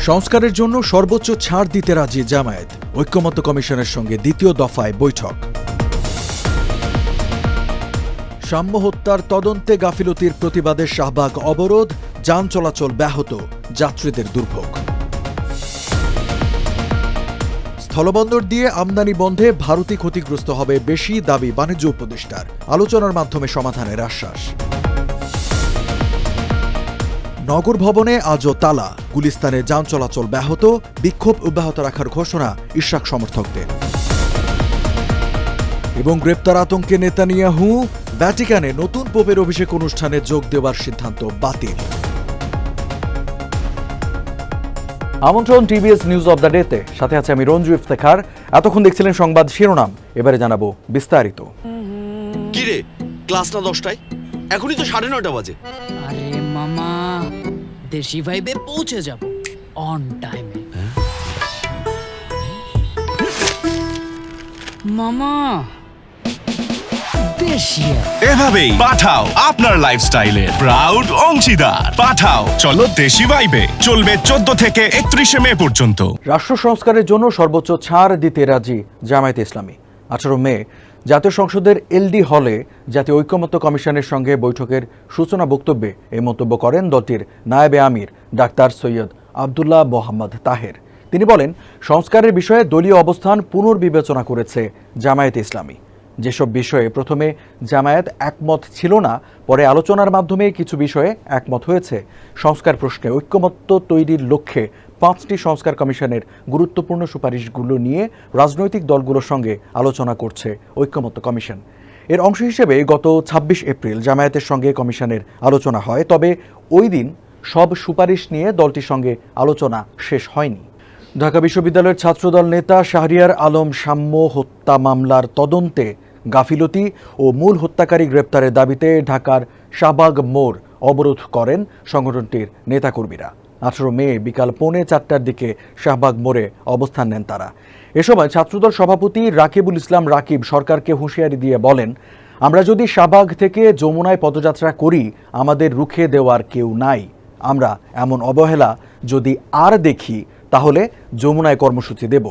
সংস্কারের জন্য সর্বোচ্চ ছাড় দিতে রাজি জামায়াত, ঐক্যমত্য কমিশনের সঙ্গে দ্বিতীয় দফায় বৈঠক। সাম্য হত্যার তদন্তে গাফিলতির প্রতিবাদে শাহবাগ অবরোধ, যান চলাচল ব্যাহত, যাত্রীদের দুর্ভোগ। স্থলবন্দর দিয়ে আমদানি বন্ধে ভারতই ক্ষতিগ্রস্ত হবে বেশি, দাবি বাণিজ্য উপদেষ্টার, আলোচনার মাধ্যমে সমাধানের আশ্বাস। নগর ভবনে আজও তালা, গুলিস্তানে যান চলাচল ব্যাহত, বিক্ষোভ অব্যাহত রাখার ঘোষণা ইশরাক সমর্থকদের। এবং গ্রেপ্তার আতঙ্কে নেতানিয়াহু, ভ্যাটিকানে নতুন পোপের অভিষেক অনুষ্ঠানে যোগ দেওয়ার সিদ্ধান্ত বাতিল। আমন্ত্রণ টিভিএস নিউজ অব দ্য ডেতে, সাথে আছে আমি রঞ্জু ইফতেখার। এতক্ষণ দেখছিলেন সংবাদ শিরোনাম, এবারে জানাবো বিস্তারিত। কি রে, ক্লাস না 10টায়? এখনই তো 9:30 বাজে। আরে মামা, দেশি ভাইবে পৌঁছে যাব অন টাইমে। মামা এভাবেই পাঠাও আপনার লাইফস্টাইলে প্রাউড অংশীদার। পাঠাও চলো দেশি ভাইবে, চলবে 14 থেকে 31 মে পর্যন্ত। রাষ্ট্র সংস্কারের জন্য সর্বোচ্চ ছাড় দিতে রাজি জামায়াতে ইসলামী। 18 মে জাতীয় সংসদের এলডি হলে জাতীয় ঐক্যমত্য কমিশনের সঙ্গে বৈঠকের সূচনা বক্তব্যে এই মন্তব্য করেন দলটির নায়েবে আমির ডাক্তার সৈয়দ আবদুল্লাহ মোহাম্মদ তাহের। তিনি বলেন, সংস্কারের বিষয়ে দলীয় অবস্থান পুনর্বিবেচনা করেছে জামায়াতে ইসলামী। যেসব বিষয়ে প্রথমে জামায়াত একমত ছিল না, পরে আলোচনার মাধ্যমে কিছু বিষয়ে একমত হয়েছে। সংস্কার প্রশ্নে ঐক্যমত্য তৈরির লক্ষ্যে 5টি সংস্কার কমিশনের গুরুত্বপূর্ণ সুপারিশগুলো নিয়ে রাজনৈতিক দলগুলোর সঙ্গে আলোচনা করছে ঐক্যমত্য কমিশন। এর অংশ হিসেবে গত 26 এপ্রিল জামায়াতের সঙ্গে কমিশনের আলোচনা হয়, তবে ওই দিন সব সুপারিশ নিয়ে দলটির সঙ্গে আলোচনা শেষ হয়নি। ঢাকা বিশ্ববিদ্যালয়ের ছাত্রদল নেতা শাহরিয়ার আলম সাম্য হত্যা মামলার তদন্তে গাফিলতি ও মূল হত্যাকারী গ্রেপ্তারের দাবিতে ঢাকার শাহবাগ মোড় অবরোধ করেন সংগঠনটির নেতাকর্মীরা। 18 মে বিকাল 3:45টার দিকে শাহবাগ মোড়ে অবস্থান নেন তারা। এ সময় ছাত্রদল সভাপতি রাকিবুল ইসলাম রাকিব সরকারকে হুঁশিয়ারি দিয়ে বলেন, আমরা যদি শাহবাগ থেকে যমুনায় পদযাত্রা করি, আমাদের রুখে দেওয়ার কেউ নাই। আমরা এমন অবহেলা যদি আর দেখি, তাহলে যমুনায় কর্মসূচি দেব।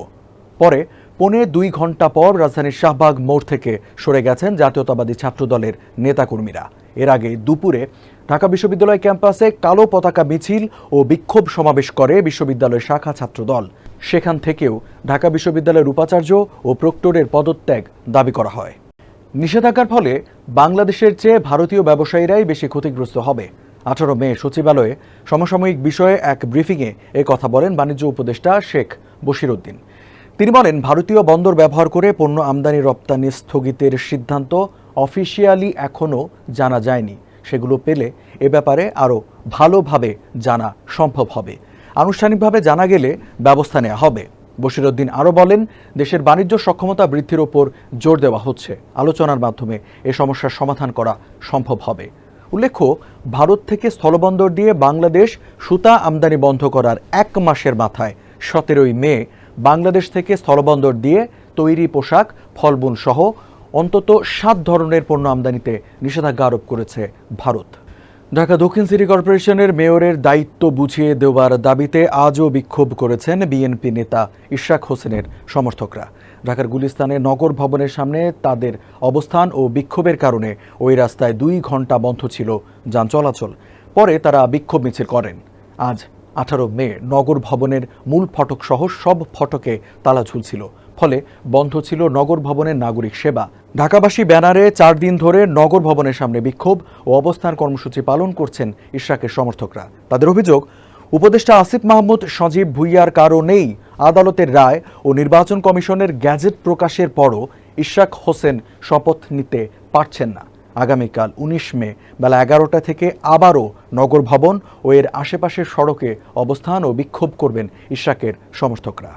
পরে 2.25 ঘন্টা পর রাজধানীর শাহবাগ মোড় থেকে সরে গেছেন জাতীয়তাবাদী ছাত্রদলের নেতাকর্মীরা। এর আগে দুপুরে ঢাকা বিশ্ববিদ্যালয় ক্যাম্পাসে কালো পতাকা মিছিল ও বিক্ষোভ সমাবেশ করে বিশ্ববিদ্যালয় শাখা ছাত্রদল। সেখান থেকেও ঢাকা বিশ্ববিদ্যালয়ের উপাচার্য ও প্রক্টরের পদত্যাগ দাবি করা হয়। নিষেধাজ্ঞার ফলে বাংলাদেশের চেয়ে ভারতীয় ব্যবসায়ীরাই বেশি ক্ষতিগ্রস্ত হবে। 18 মে সচিবালয়ে সমসাময়িক বিষয়ে এক ব্রিফিংয়ে এ কথা বলেন বাণিজ্য উপদেষ্টা শেখ বশির উদ্দিন। তিনি বলেন, ভারতীয় বন্দর ব্যবহার করে পণ্য আমদানি রপ্তানি স্থগিতের সিদ্ধান্ত অফিসিয়ালি এখনও জানা যায়নি। সেগুলো পেলে এ ব্যাপারে আরও ভালোভাবে জানা সম্ভব হবে। আনুষ্ঠানিকভাবে জানা গেলে ব্যবস্থা নেওয়া হবে। বশির উদ্দিন আরও বলেন, দেশের বাণিজ্য সক্ষমতা বৃদ্ধির ওপর জোর দেওয়া হচ্ছে। আলোচনার মাধ্যমে এ সমস্যার সমাধান করা সম্ভব হবে। উল্লেখ্য, ভারত থেকে স্থলবন্দর দিয়ে বাংলাদেশ সুতা আমদানি বন্ধ করার 1 মাসের মাথায় 17 মে বাংলাদেশ থেকে স্থলবন্দর দিয়ে তৈরি পোশাক, ফলবুন সহ অন্তত 7 ধরনের পণ্য আমদানিতে নিষেধাজ্ঞা আরোপ করেছে ভারত। ঢাকা দক্ষিণ সিটি কর্পোরেশনের মেয়রের দায়িত্ব বুঝিয়ে দেওয়ার দাবিতে আজও বিক্ষোভ করেছেন বিএনপি নেতা ইশরাক হোসেনের সমর্থকরা। ঢাকার গুলিস্তানে নগর ভবনের সামনে তাদের অবস্থান ও বিক্ষোভের কারণে ওই রাস্তায় 2 ঘন্টা বন্ধ ছিল যান চলাচল। পরে তারা বিক্ষোভ মিছিল করেন। আজ 18 মে নগর ভবনের মূল ফটক সহ সব ফটকে তালা ঝুলছিল, ফলে বন্ধ ছিল নগর ভবনের নাগরিক সেবা। ঢাকাবাসী ব্যানারে 4 দিন ধরে নগর ভবনের সামনে বিক্ষোভ ও অবস্থান কর্মসূচি পালন করছেন ইশরাকের সমর্থকরা। তাদের অভিযোগ, উপদেষ্টা আসিফ মাহমুদ সজীব ভুইয়ার কারণেই আদালতের রায় ও নির্বাচন কমিশনের গ্যাজেট প্রকাশের পরও ইশরাক হোসেন শপথ নিতে পারছেন না। আগামীকাল 19 মে বেলা 11টা থেকে আবারও নগর ভবন ও এর আশেপাশের সড়কে অবস্থান ও বিক্ষোভ করবেন ইশরাকের সমর্থকরা।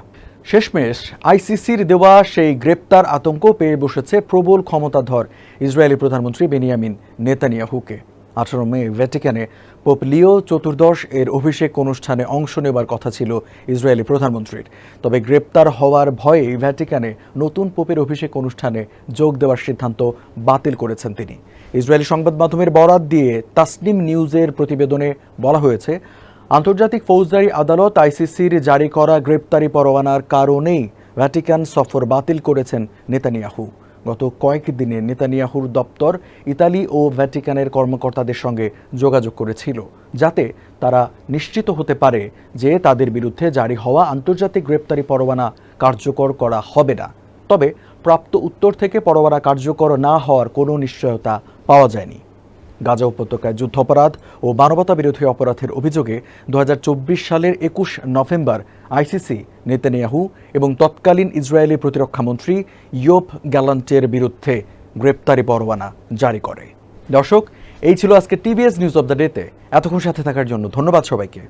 শেষমেশ আইসিসির দেওয়া সেই গ্রেপ্তার আতঙ্ক পেয়ে বসেছে প্রবল ক্ষমতাধর ইসরায়েলি প্রধানমন্ত্রী বেনিয়ামিন নেতানিয়াহুকে। 18 মে ভ্যাটিকানে পোপ লিও চতুর্দশ এর অভিষেক অনুষ্ঠানে অংশ নেবার কথা ছিল ইসরায়েলি প্রধানমন্ত্রীর। তবে গ্রেপ্তার হওয়ার ভয়ে ভ্যাটিকানে নতুন পোপের অভিষেক অনুষ্ঠানে যোগ দেওয়ার সিদ্ধান্ত বাতিল করেছেন তিনি। ইসরায়েলি সংবাদ মাধ্যমের বরাত দিয়ে তাসনিম নিউজের প্রতিবেদনে বলা হয়েছে, আন্তর্জাতিক ফৌজদারি আদালত আইসিসির জারি করা গ্রেপ্তারি পরোয়ানার কারণেই ভ্যাটিকান সফর বাতিল করেছেন নেতানিয়াহু। গত কয়েকদিনে নেতানিয়াহুর দপ্তর ইতালি ও ভ্যাটিকানের কর্মকর্তাদের সঙ্গে যোগাযোগ করেছিল, যাতে তারা নিশ্চিত হতে পারে যে তাদের বিরুদ্ধে জারি হওয়া আন্তর্জাতিক গ্রেপ্তারি পরোয়ানা কার্যকর করা হবে না। তবে প্রাপ্ত উত্তর থেকে পরোয়ানা কার্যকর না হওয়ার কোনো নিশ্চয়তা পাওয়া যায়নি। গাজা উপত্যকায় যুদ্ধাপরাধ ও মানবতা বিরোধী অপরাধের অভিযোগে 2024 সালের 21 নভেম্বর আইসিসি নেতানিয়াহু এবং তৎকালীন ইসরায়েলি প্রতিরক্ষামন্ত্রী ইয়োব গ্যালান্টের বিরুদ্ধে গ্রেপ্তারি পরোয়ানা জারি করে। দর্শক, এই ছিল আজকে টিভিএস নিউজ অব দ্য ডেতে। এতক্ষণ সাথে থাকার জন্য ধন্যবাদ সবাইকে।